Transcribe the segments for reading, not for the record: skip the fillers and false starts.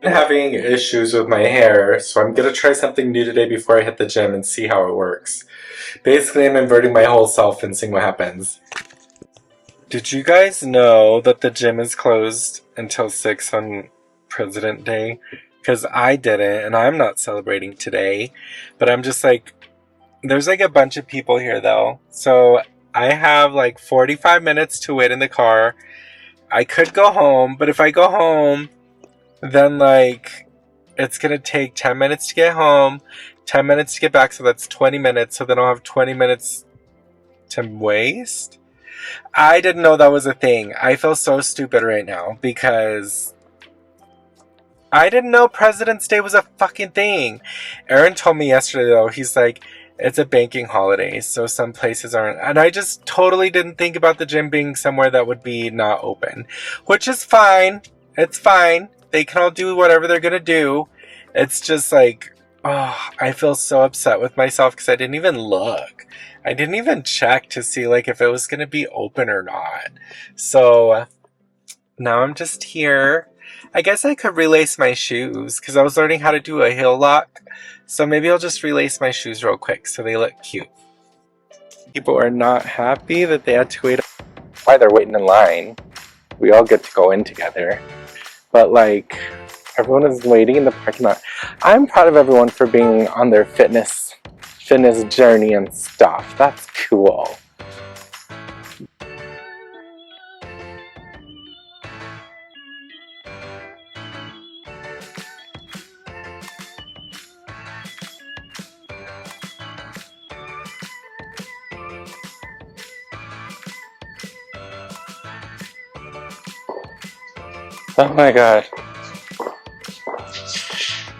I'm having issues with my hair, so I'm gonna try something new today before I hit the gym and see how it works. Basically, I'm inverting my whole self and seeing what happens. Did you guys know that the gym is closed until 6 on President Day? Because I didn't, and I'm not celebrating today. But I'm just like, there's like a bunch of people here though. So I have like 45 minutes to wait in the car. I could go home, but if I go home, then like it's gonna take 10 minutes to get home, 10 minutes to get back, so that's 20 minutes. So then I'll have 20 minutes to waste. I didn't know that was a thing. I feel so stupid right now because I didn't know President's Day was a fucking thing. Aaron told me yesterday though, he's like, it's a banking holiday, so some places aren't. And I just totally didn't think about the gym being somewhere that would be not open, which is fine. It's fine. They can all do whatever they're gonna do. It's just like, oh, I feel so upset with myself because I didn't even look. I didn't even check to see like if it was gonna be open or not. So now I'm just here. I guess I could relace my shoes because I was learning how to do a heel lock. So maybe I'll just relace my shoes real quick so they look cute. People are not happy that they had to wait. Why they're waiting in line. We all get to go in together. But like, everyone is waiting in the parking lot. I'm proud of everyone for being on their fitness journey and stuff. That's cool. Oh my god.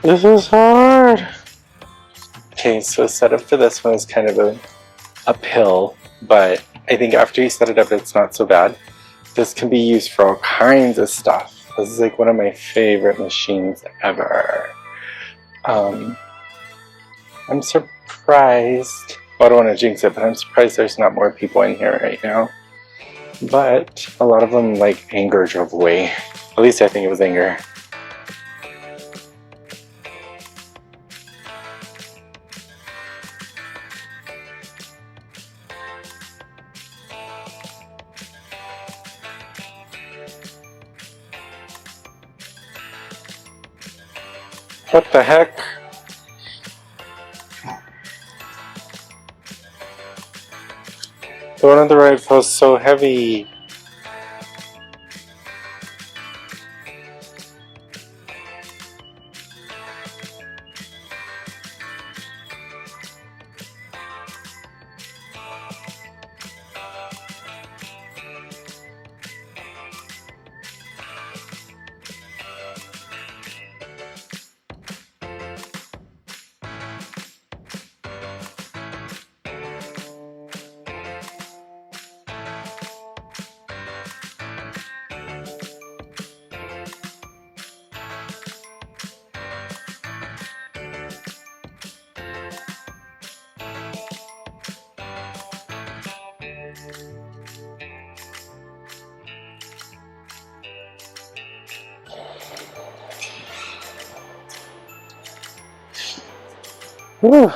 This is hard. Okay, so setup for this one is kind of a uphill, but I think after you set it up, it's not so bad. This can be used for all kinds of stuff. This is like one of my favorite machines ever. I'm surprised, well, I don't want to jinx it, but I'm surprised there's not more people in here right now. But a lot of them, like, anger drove away. At least I think it was anger. What the heck? The one on the right feels so heavy. Whew.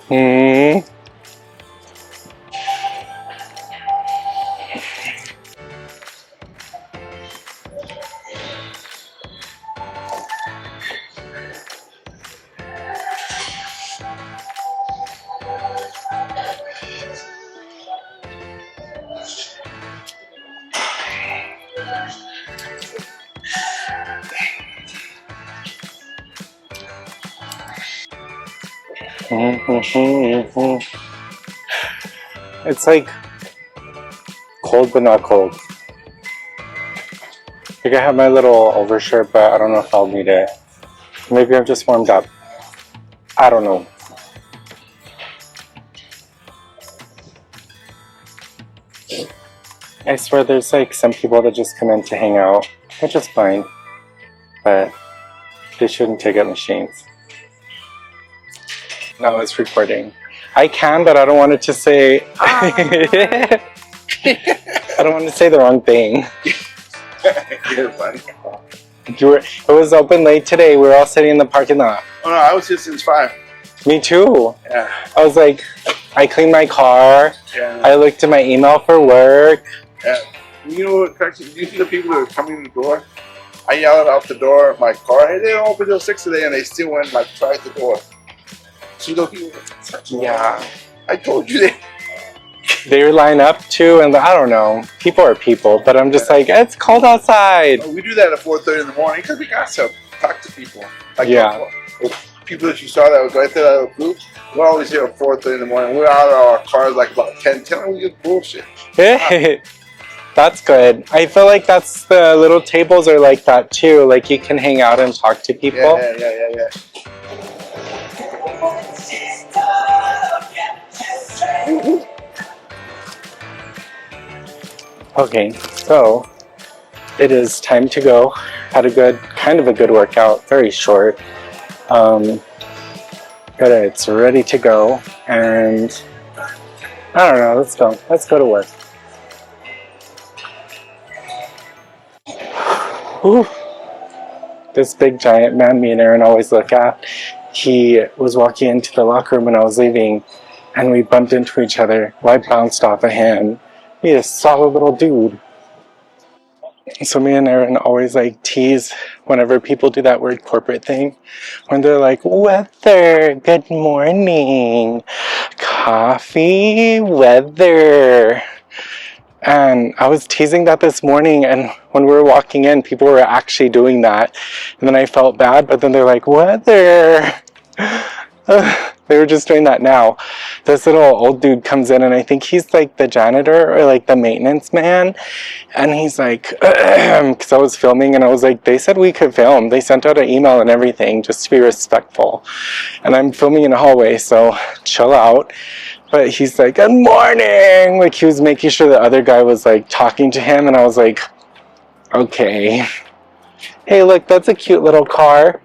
Hmm. It's like cold but not cold. Like I have my little overshirt, but I don't know if I'll need it. Maybe I'm just warmed up. I don't know. I swear there's like some people that just come in to hang out, which is fine, but they shouldn't take up machines. No, it's recording. I can, but I don't want it to say. I don't want to say the wrong thing. You're funny. It was open late today. We were all sitting in the parking lot. Oh no, I was here since 5. Me too. Yeah. I was like, I cleaned my car. Yeah. I looked at my email for work. Yeah. You know what, do you see the people that are coming in the door? I yelled out the door of my car, hey, they don't open till 6 today, and they still went and like tried the door. See those people? Yeah. I told you they. They line up too, and I don't know. People are people, but I'm just like, it's cold outside. We do that at 4:30 in the morning because we got to talk to people. Like yeah. People that you saw that was right there that were groups, we're always here at 4:30 in the morning. We're out of our cars like about 10 and we get bullshit. That's good. I feel like that's the little tables are like that too. Like you can hang out and talk to people. Yeah. Okay, so it is time to go. Had a kind of a good workout, very short. But it's ready to go, and I don't know, let's go. Let's go to work. Whew. This big giant man me and Aaron always look at, he was walking into the locker room when I was leaving, and we bumped into each other. Well, I bounced off of him. He's a solid little dude. So me and Aaron always like tease whenever people do that weird corporate thing. When they're like, weather, good morning, coffee, weather. And I was teasing that this morning, and when we were walking in, people were actually doing that. And then I felt bad, but then they're like, weather. They were just doing that now. This little old dude comes in, and I think he's like the janitor or like the maintenance man. And he's like, because I was filming, and I was like, they said we could film. They sent out an email and everything just to be respectful. And I'm filming in a hallway, so chill out. But he's like, good morning. Like he was making sure the other guy was like talking to him, and I was like, okay. Hey, look, that's a cute little car.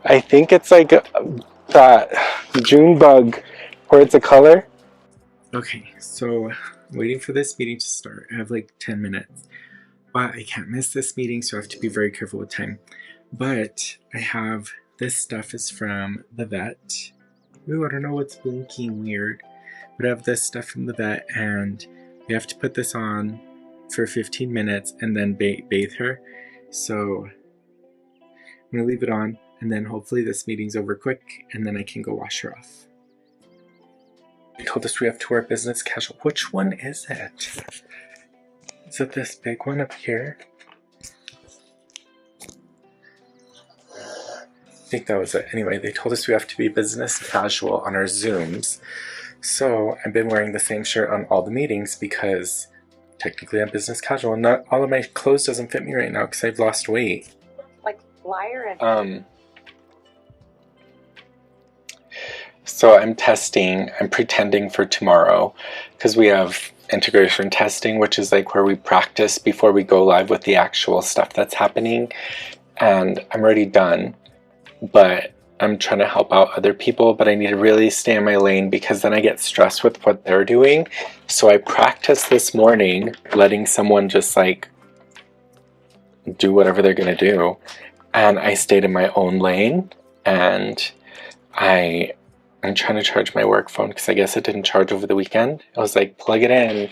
I think it's like that June bug where it's a color. Okay, so I'm waiting for this meeting to start. I have like 10 minutes, but I can't miss this meeting, so I have to be very careful with time. But I have this stuff is from the vet. Ooh, I don't know what's blinking weird, but I have this stuff from the vet, and we have to put this on for 15 minutes and then bathe her. So I'm gonna leave it on, and then hopefully this meeting's over quick, and then I can go wash her off. They told us we have to wear business casual. Which one is it? Is it this big one up here? I think that was it. Anyway, they told us we have to be business casual on our Zooms. So I've been wearing the same shirt on all the meetings because technically I'm business casual. And not all of my clothes doesn't fit me right now because I've lost weight. Like flyer and So I'm pretending for tomorrow because we have integration testing, which is like where we practice before we go live with the actual stuff that's happening. And I'm already done, but I'm trying to help out other people, but I need to really stay in my lane because then I get stressed with what they're doing. So I practiced this morning letting someone just like do whatever they're going to do. And I stayed in my own lane, and I'm trying to charge my work phone because I guess it didn't charge over the weekend. I was like, plug it in.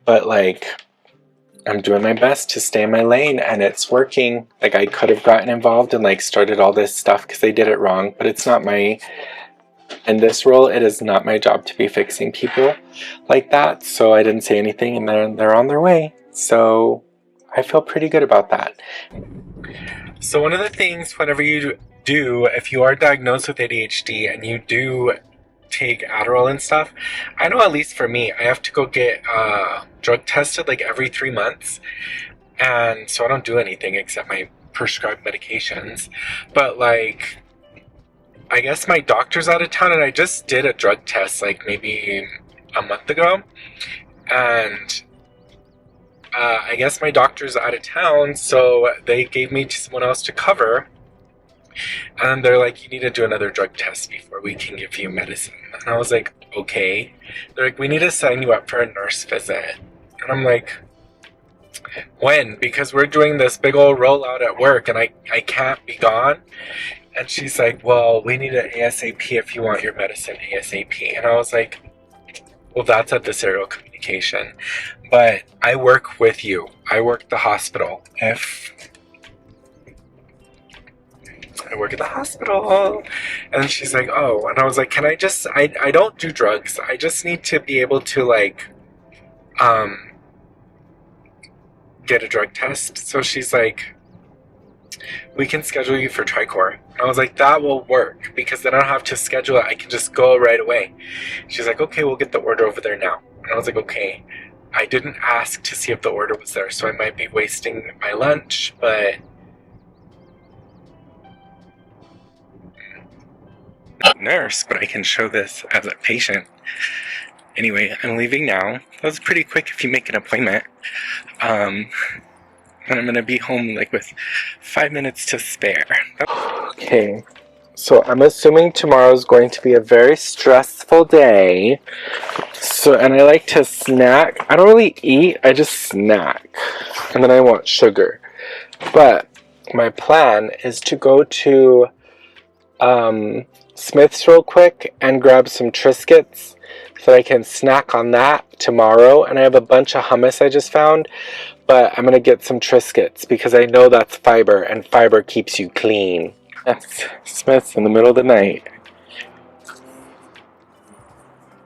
But like, I'm doing my best to stay in my lane, and it's working. Like I could have gotten involved and like started all this stuff because they did it wrong, but it's not in this role, it is not my job to be fixing people like that. So I didn't say anything, and they're on their way. So I feel pretty good about that. So one of the things, whenever you do, if you are diagnosed with ADHD and you do take Adderall and stuff, I know at least for me, I have to go get drug tested like every 3 months. And so I don't do anything except my prescribed medications. But like, I guess my doctor's out of town, and I just did a drug test like maybe a month ago. And I guess my doctor's out of town, so they gave me to someone else to cover. And they're like, you need to do another drug test before we can give you medicine. And I was like, okay. They're like, we need to sign you up for a nurse visit. And I'm like, when? Because we're doing this big old rollout at work and I can't be gone. And she's like, well, we need it ASAP if you want your medicine ASAP. And I was like, well, that's at the serial communication. But I work with you. I work the hospital. If I work at the hospital. And she's like, oh. And I was like, can I just, I don't do drugs. I just need to be able to, like, get a drug test. So she's like, we can schedule you for Tricor. And I was like, that will work, because then I don't have to schedule it. I can just go right away. She's like, okay, we'll get the order over there now. And I was like, okay. I didn't ask to see if the order was there, so I might be wasting my lunch, but nurse, but I can show this as a patient. Anyway, I'm leaving now. That was pretty quick if you make an appointment. And I'm gonna be home like with 5 minutes to spare. Okay, so I'm assuming tomorrow's going to be a very stressful day. So, and I like to snack. I don't really eat, I just snack. And then I want sugar. But my plan is to go to Smith's real quick and grab some Triscuits so that I can snack on that tomorrow. And I have a bunch of hummus I just found, but I'm gonna get some Triscuits because I know that's fiber, and fiber keeps you clean. Yes, Smith's in the middle of the night.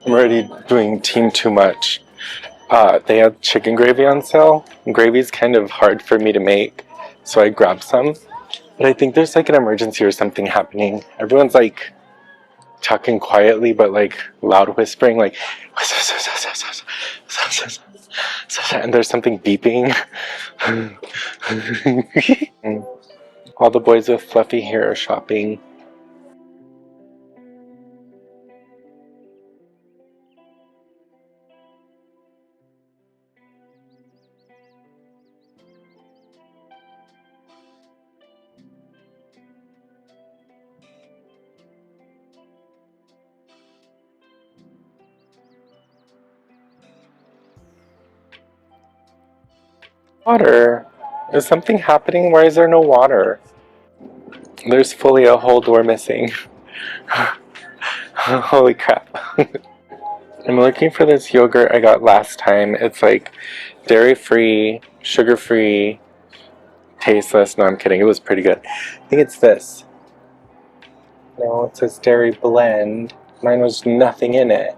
I'm already doing team too much. They have chicken gravy on sale. Gravy's kind of hard for me to make, so I grabbed some. But I think there's like an emergency or something happening. Everyone's like talking quietly, but like loud whispering, like, and there's something beeping. All the boys with fluffy hair are shopping. Water. Is something happening? Why is there no water? There's fully a whole door missing. Holy crap. I'm looking for this yogurt I got last time. It's like dairy-free, sugar-free, tasteless. No, I'm kidding. It was pretty good. I think it's this. No, it says dairy blend. Mine was nothing in it.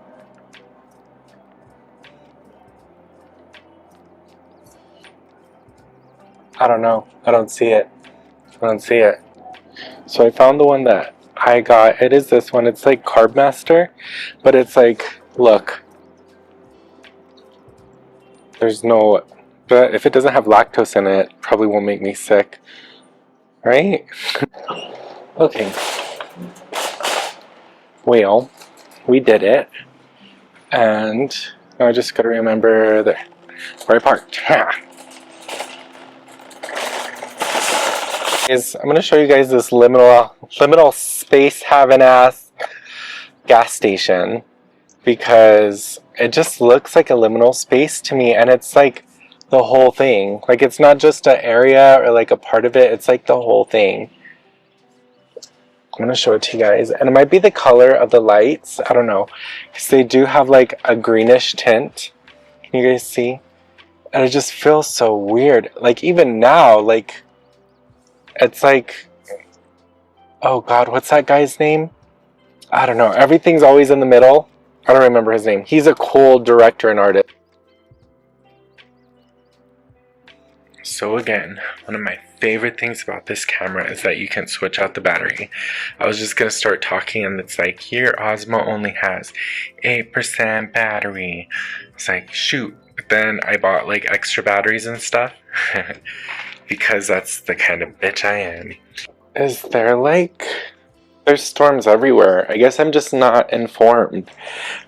I don't know. I don't see it. I don't see it. So I found the one that I got. It is this one. It's like Carb Master, but it's like, look. There's no, but if it doesn't have lactose in it, it probably won't make me sick. Right? Okay. Well, we did it. And now I just gotta remember where I parked. I'm going to show you guys this liminal space having ass gas station, because it just looks like a liminal space to me, and it's like the whole thing. Like, it's not just an area or like a part of it, it's like the whole thing. I'm going to show it to you guys, and it might be the color of the lights, I don't know, because they do have like a greenish tint. Can you guys see? And it just feels so weird. Like, even now, like, it's like, oh god, what's that guy's name? I don't know. Everything's always in the middle. I don't remember his name. He's a cool director and artist. So again, one of my favorite things about this camera is that you can switch out the battery. I was just going to start talking and it's like, here Osmo only has 8% battery. It's like, shoot. But then I bought like extra batteries and stuff. Because that's the kind of bitch I am. Is there like... There's storms everywhere. I guess I'm just not informed.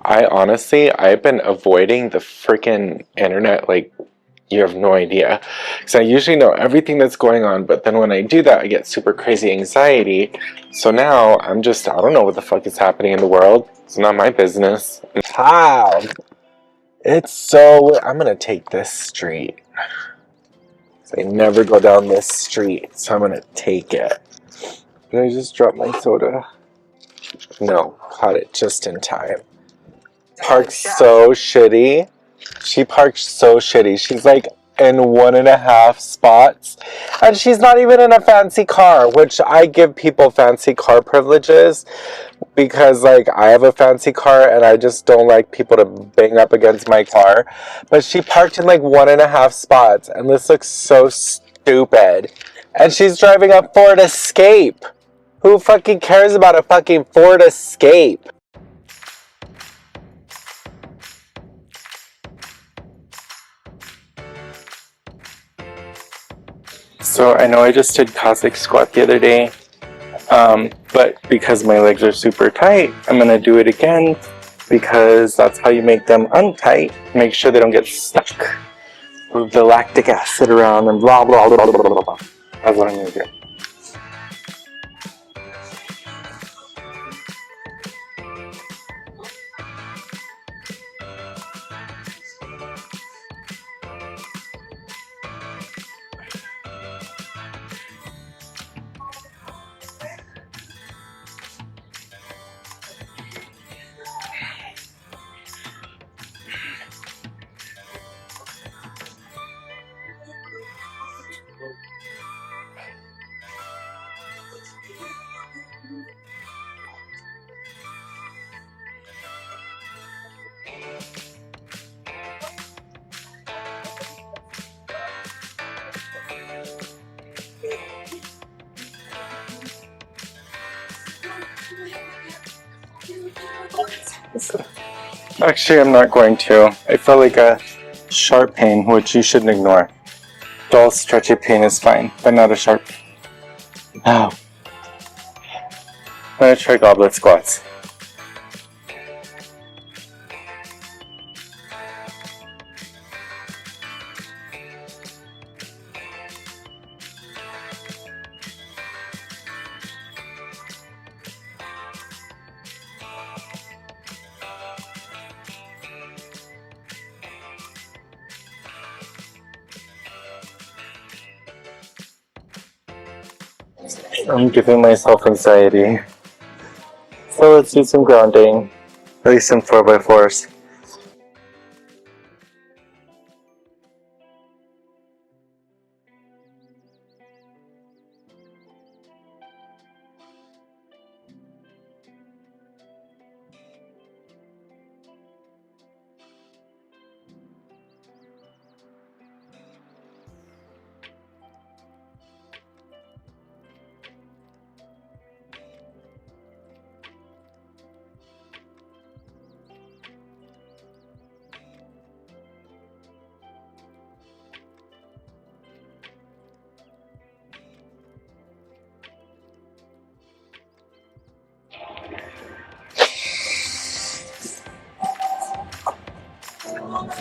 I've been avoiding the freaking internet like you have no idea. Because I usually know everything that's going on, but then when I do that, I get super crazy anxiety. So now I'm just, I don't know what the fuck is happening in the world. It's not my business. How? It's so, I'm gonna take this street. I never go down this street, so I'm gonna take it. Did I just drop my soda? No, caught it just in time. Parked so shitty. She parked so shitty. She's like in 1.5 spots. And she's not even in a fancy car, which I give people fancy car privileges because like I have a fancy car and I just don't like people to bang up against my car. But she parked in like 1.5 spots and this looks so stupid. And she's driving a Ford Escape. Who fucking cares about a fucking Ford Escape? So I know I just did Cossack squat the other day, but because my legs are super tight, I'm gonna do it again because that's how you make them untight. Make sure they don't get stuck. Move the lactic acid around and blah blah blah blah blah blah. That's what I'm gonna do. Actually, I'm not going to. I felt like a sharp pain, which you shouldn't ignore. Dull, stretchy pain is fine, but not a sharp pain. Ow. I'm gonna try goblet squats. I'm giving myself anxiety. So let's do some grounding. At least some 4x4s.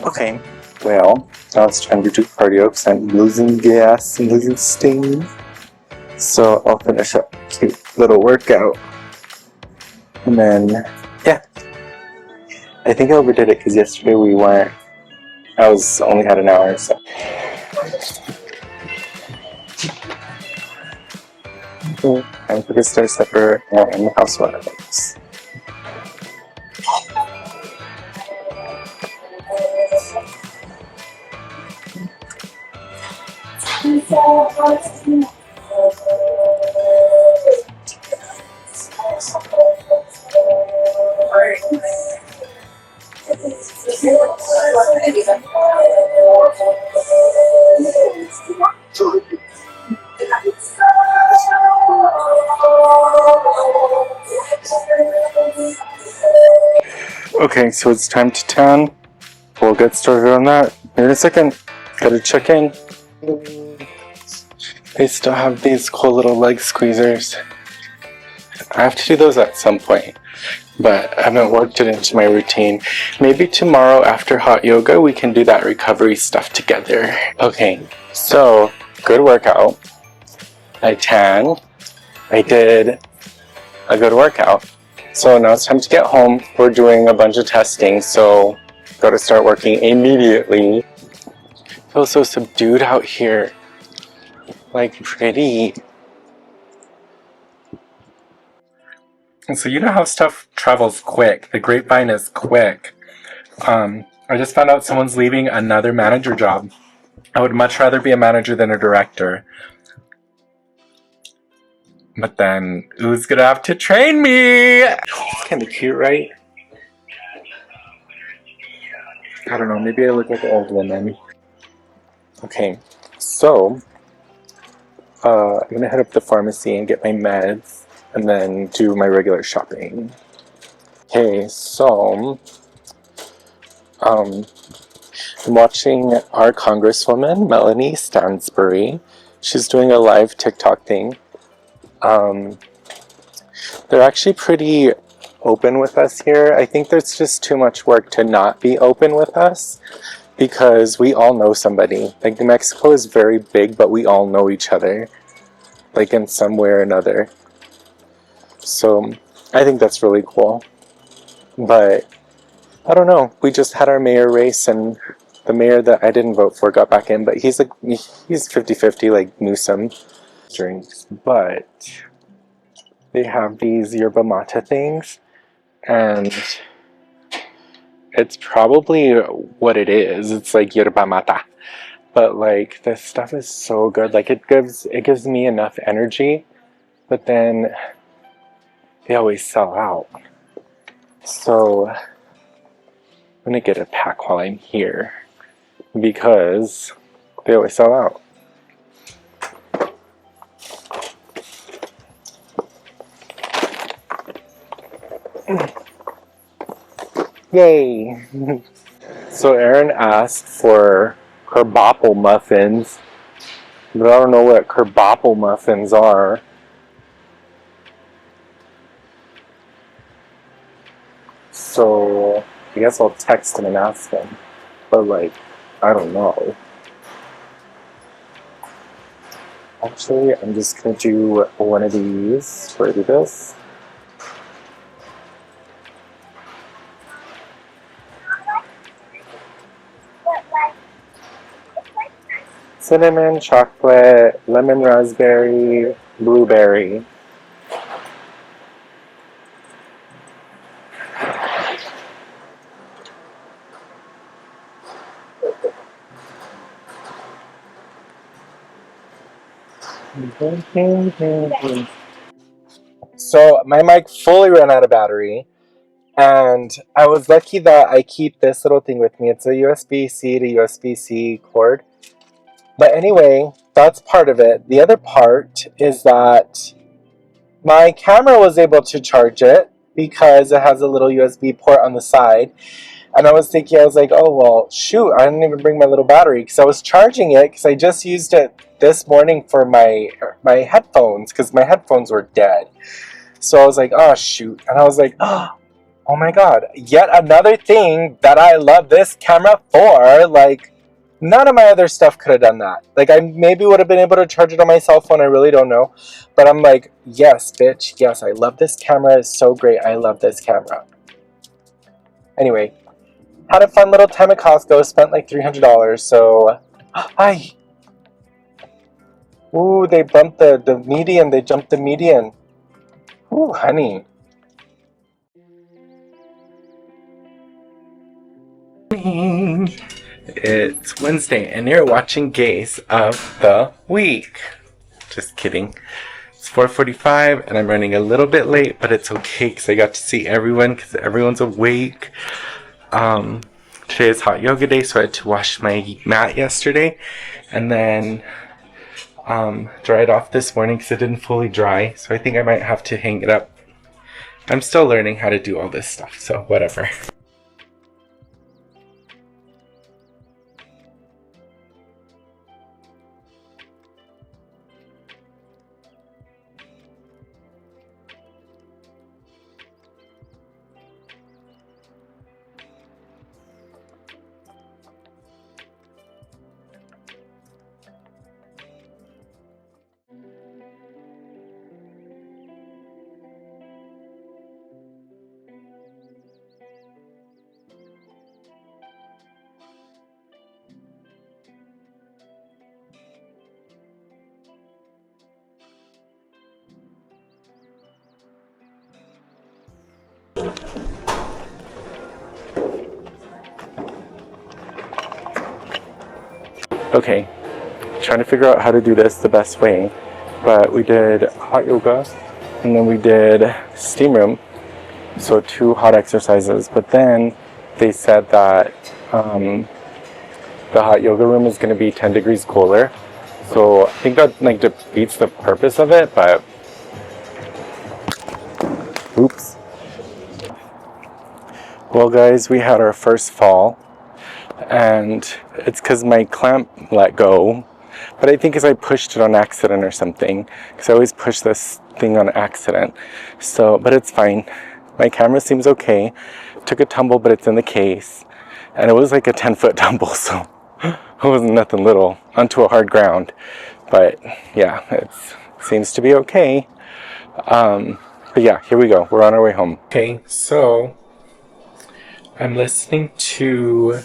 Okay, well, now it's time to do cardio because I'm losing gas and losing steam. So I'll finish up a cute little workout. And then, yeah. I think I overdid it because yesterday we weren't. I only had an hour, so. Time for the stair stepper and house runners. Okay, so it's time to tan. We'll get started on that in a second. Gotta check in. They still have these cool little leg squeezers. I have to do those at some point. but I haven't worked it into my routine. Maybe tomorrow after hot yoga, we can do that recovery stuff together. Okay, so good workout. I tan. I did a good workout. So now it's time to get home. We're doing a bunch of testing, so gotta start working immediately. I feel so subdued out here. Like pretty. And so you know how stuff travels quick. The grapevine is quick. I just found out someone's leaving another manager job. I would much rather be a manager than a director. But then, who's gonna have to train me? It's kind of cute, right? I don't know, maybe I look like an old woman. Okay, so, I'm gonna head up to the pharmacy and get my meds, and then do my regular shopping. Okay, so, I'm watching our Congresswoman, Melanie Stansbury. She's doing a live TikTok thing. They're actually pretty open with us here. I think there's just too much work to not be open with us because we all know somebody. Like, New Mexico is very big, but we all know each other, like in some way or another. So I think that's really cool. But I don't know. We just had our mayor race, and the mayor that I didn't vote for got back in, but he's 50-50, like Newsom drinks. But they have these yerba mate things, and it's probably what it is. It's like yerba mate, but like this stuff is so good. Like it gives me enough energy, but then they always sell out. So I'm gonna get a pack while I'm here because they always sell out. Yay! So Erin asked for kerbapple muffins, but I don't know what kerbapple muffins are. So I guess I'll text him and ask him. But like, I don't know. Actually, I'm just gonna do one of these. Where do this? Cinnamon, chocolate, lemon raspberry, blueberry. So my mic fully ran out of battery, and I was lucky that I keep this little thing with me. It's a USB-C to USB-C cord. But anyway, that's part of it. The other part is that my camera was able to charge it because it has a little USB port on the side. And I was thinking, I was like, oh, well, shoot, I didn't even bring my little battery because I was charging it because I just used it this morning for my headphones because my headphones were dead. So I was like, oh, shoot. And I was like, oh my God, yet another thing that I love this camera for. Like, none of my other stuff could have done that. Like, I maybe would have been able to charge it on my cell phone. I really don't know. But I'm like, yes, bitch. Yes, I love this camera. It's so great. I love this camera. Anyway, had a fun little time at Costco. Spent like $300. So, hi. Ooh, they bumped the median. They jumped the median. Ooh, honey. It's Wednesday, and you're watching Gaze of the Week. Just kidding. It's 4:45, and I'm running a little bit late, but it's okay because I got to see everyone because everyone's awake. Today is hot yoga day, so I had to wash my mat yesterday, and then dry it off this morning because it didn't fully dry. So I think I might have to hang it up. I'm still learning how to do all this stuff, so whatever. Okay, trying to figure out how to do this the best way. But we did hot yoga, and then we did steam room. So 2 hot exercises. But then they said that the hot yoga room is going to be 10 degrees colder. So I think that like defeats the purpose of it, but oops. Well guys, we had our first fall, and it's because my clamp let go, but I think it's I pushed it on accident or something, because I always push this thing on accident. So, but it's fine. My camera seems okay. Took a tumble, but it's in the case, and it was like a 10-foot tumble, so it wasn't nothing little onto a hard ground. But yeah, it seems to be okay. But yeah, here we go. We're on our way home. Okay, so I'm listening to,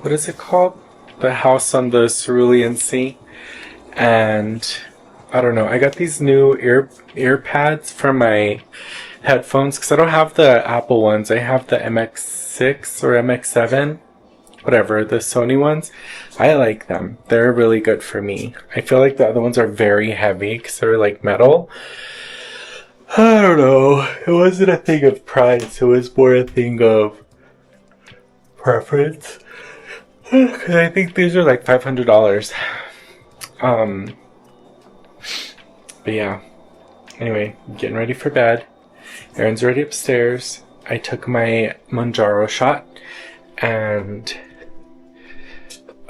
what is it called? The House on the Cerulean Sea. And I don't know, I got these new ear pads for my headphones because I don't have the Apple ones. I have the MX6 or MX7, whatever, the Sony ones. I like them. They're really good for me. I feel like the other ones are very heavy because they're like metal. I don't know. It wasn't a thing of price. It was more a thing of preference. Because I think these are like $500. But yeah. Anyway, getting ready for bed. Erin's already upstairs. I took my Manjaro shot. And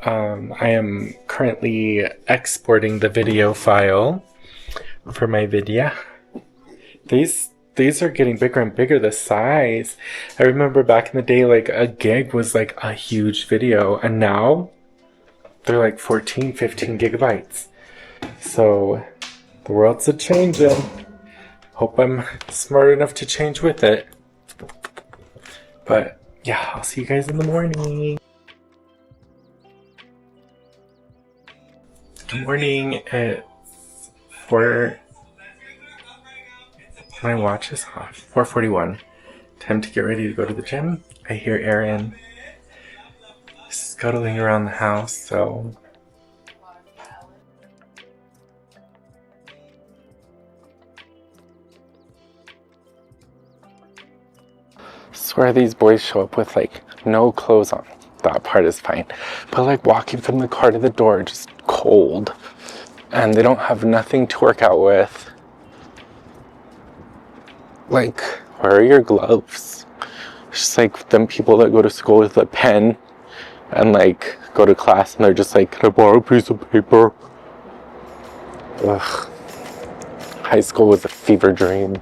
I am currently exporting the video file for my video. These are getting bigger and bigger, the size. I remember back in the day, like a gig was like a huge video, and now they're like 14, 15 gigabytes. So the world's a changing. Hope I'm smart enough to change with it. But yeah, I'll see you guys in the morning. Good morning. It's 4. My watch is off. 4:41. Time to get ready to go to the gym. I hear Erin scuttling around the house, so swear these boys show up with like no clothes on. That part is fine. But like walking from the car to the door, just cold. And they don't have nothing to work out with. Like, where are your gloves? It's just like them people that go to school with a pen and like go to class and they're just like, can I borrow a piece of paper? Ugh. High school was a fever dream.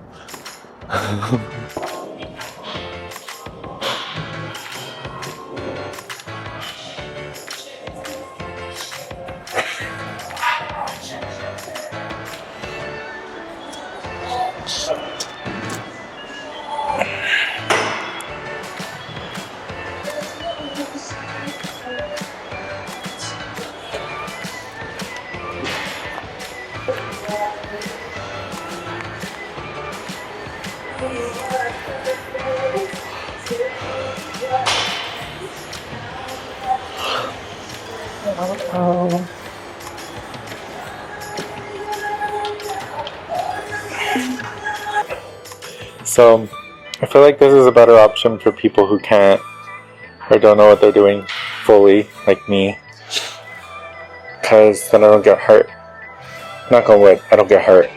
So, I feel like this is a better option for people who can't or don't know what they're doing fully, like me. Because then I don't get hurt. Knock on wood, I don't get hurt.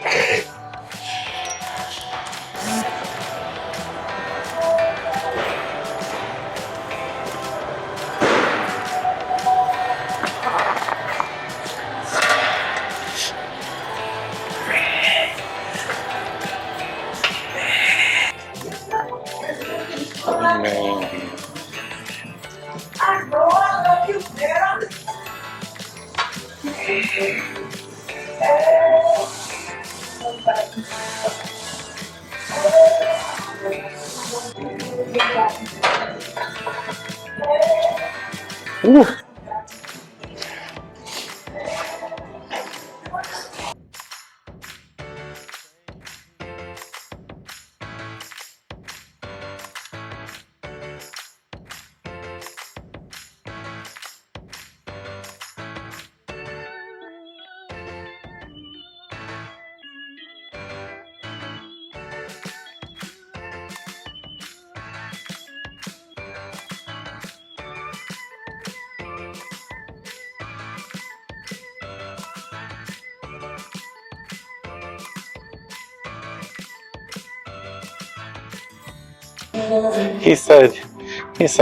Ooh. He said,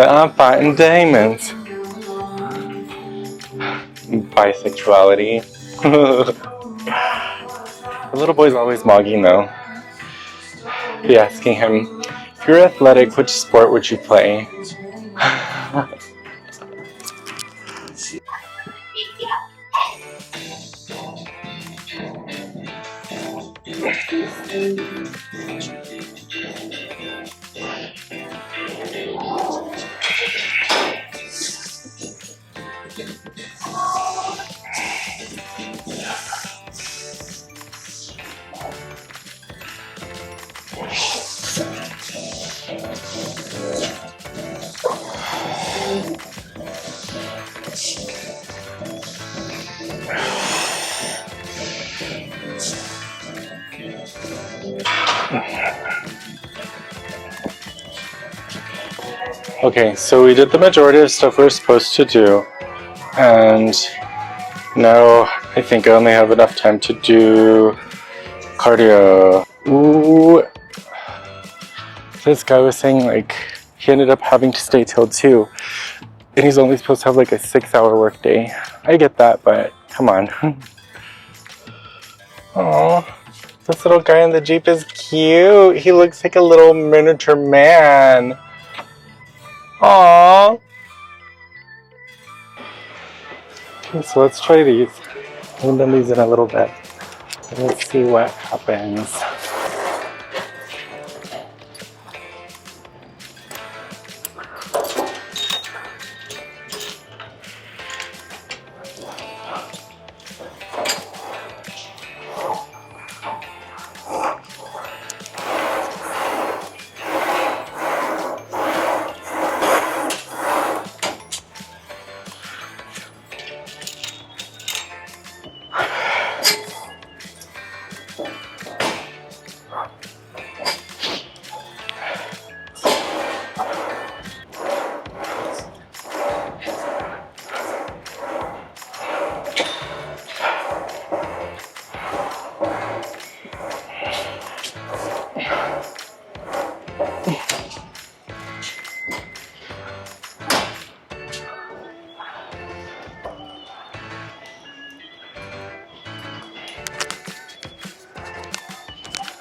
I'm fighting demons. Bisexuality. The little boy's always mogging though. Be asking him, if you're athletic, which sport would you play? Okay, so we did the majority of stuff we were supposed to do, and now I think I only have enough time to do cardio. Ooh. This guy was saying like he ended up having to stay till 2, and he's only supposed to have like a 6-hour work day. I get that, but come on. Oh, this little guy in the Jeep is cute. He looks like a little miniature man. Aww. Okay, so let's try these. I haven't done these in a little bit. Let's see what happens.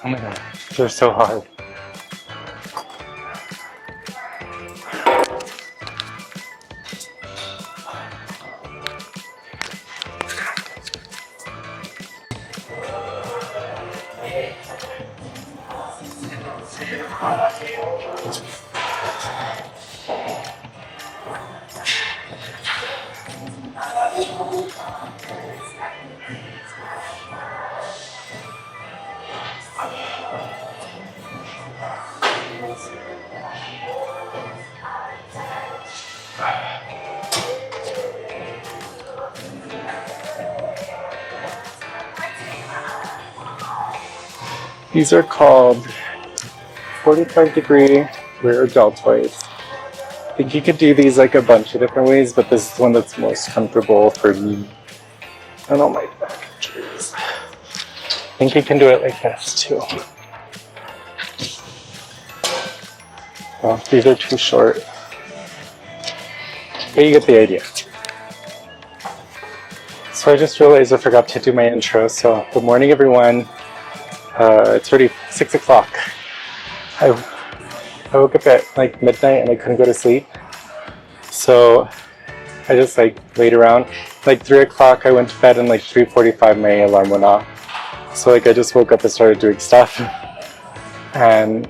Oh my god, they're so hard. These are called 45-degree rear deltoids. I think you could do these like a bunch of different ways, but this is the one that's most comfortable for me. And all my back injuries. I think you can do it like this too. Well, these are too short. But you get the idea. So I just realized I forgot to do my intro. So good morning, everyone. It's already 6 o'clock. I woke up at like midnight and I couldn't go to sleep. So I just like laid around. Like 3 o'clock I went to bed and like 3:45 my alarm went off. So like I just woke up and started doing stuff. And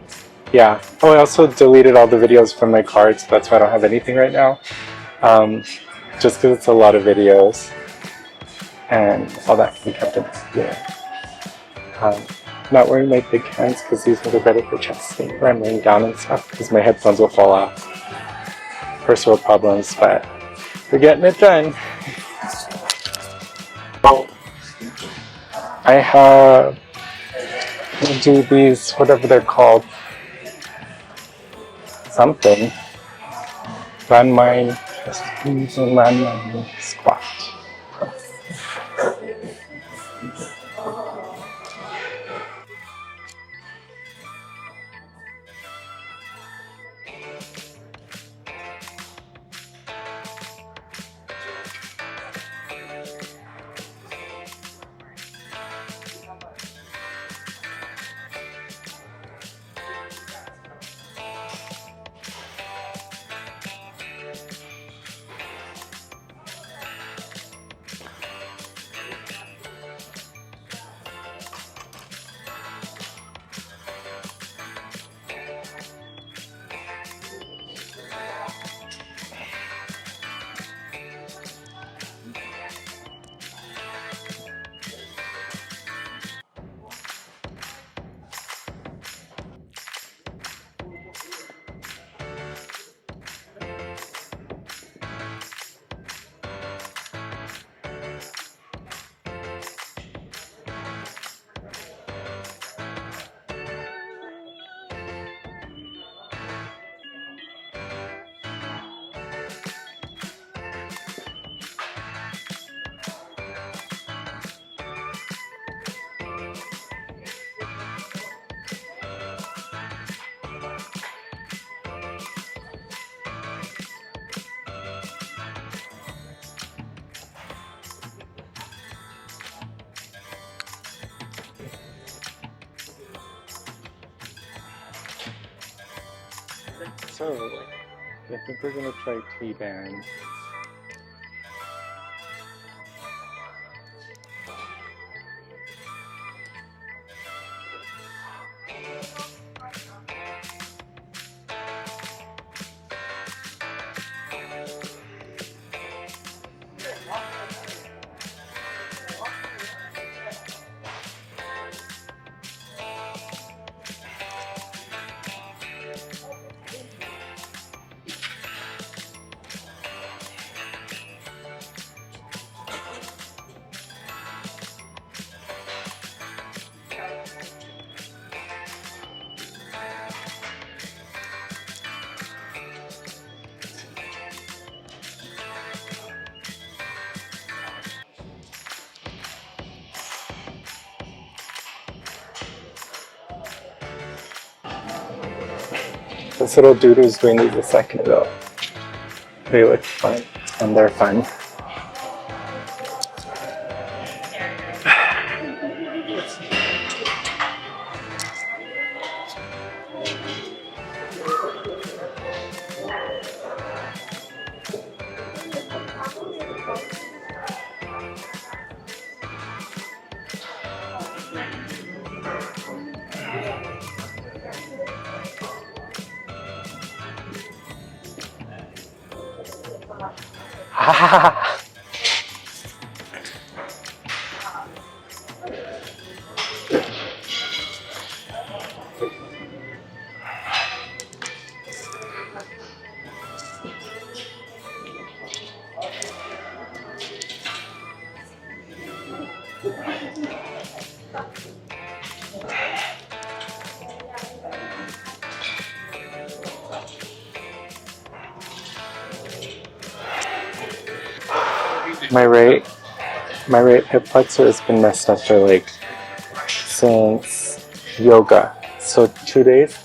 yeah. Oh, I also deleted all the videos from my card, so that's why I don't have anything right now. Just because it's a lot of videos. And all that can be kept in here. Not wearing my big hands because these are better for chest where I'm laying down and stuff because my headphones will fall off. First world problems, but we're getting it done. I have to do these, whatever they're called, something. Landmine squat. So, I think we're gonna try T-band. This little dude was doing these a second ago. They look fun, and they're fun. My right hip flexor has been messed up for like since yoga. So 2 days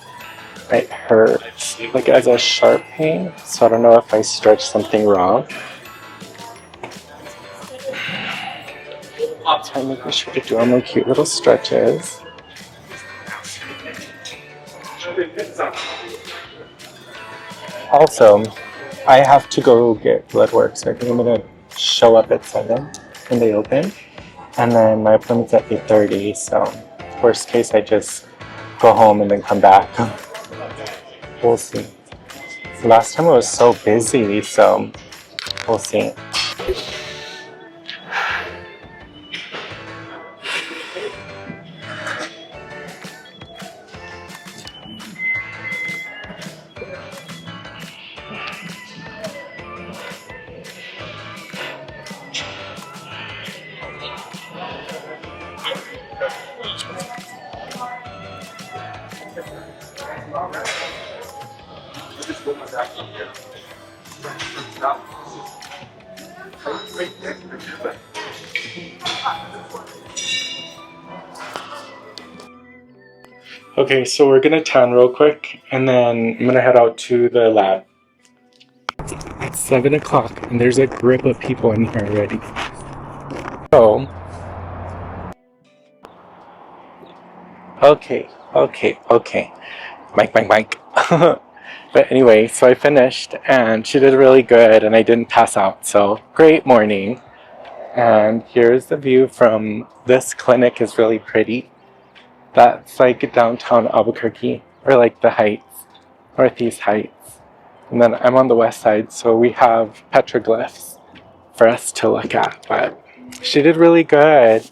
it hurts like as a sharp pain. So I don't know if I stretched something wrong. So I'm making sure to do all my cute little stretches. Also, I have to go get blood work, so I think I'm gonna show up at 7 when they open. And then my appointment's at 8:30, so worst case I just go home and then come back. We'll see. Last time it was so busy, so we'll see. Okay, so we're gonna tan real quick, and then I'm gonna head out to the lab. It's 7 o'clock, and there's a grip of people in here already. So, okay. Mike. But anyway, so I finished, and she did really good, and I didn't pass out, so great morning. And here's the view from this clinic. Is really pretty. That's like downtown Albuquerque, or like the Heights, Northeast Heights. And then I'm on the west side, so we have petroglyphs for us to look at. But she did really good.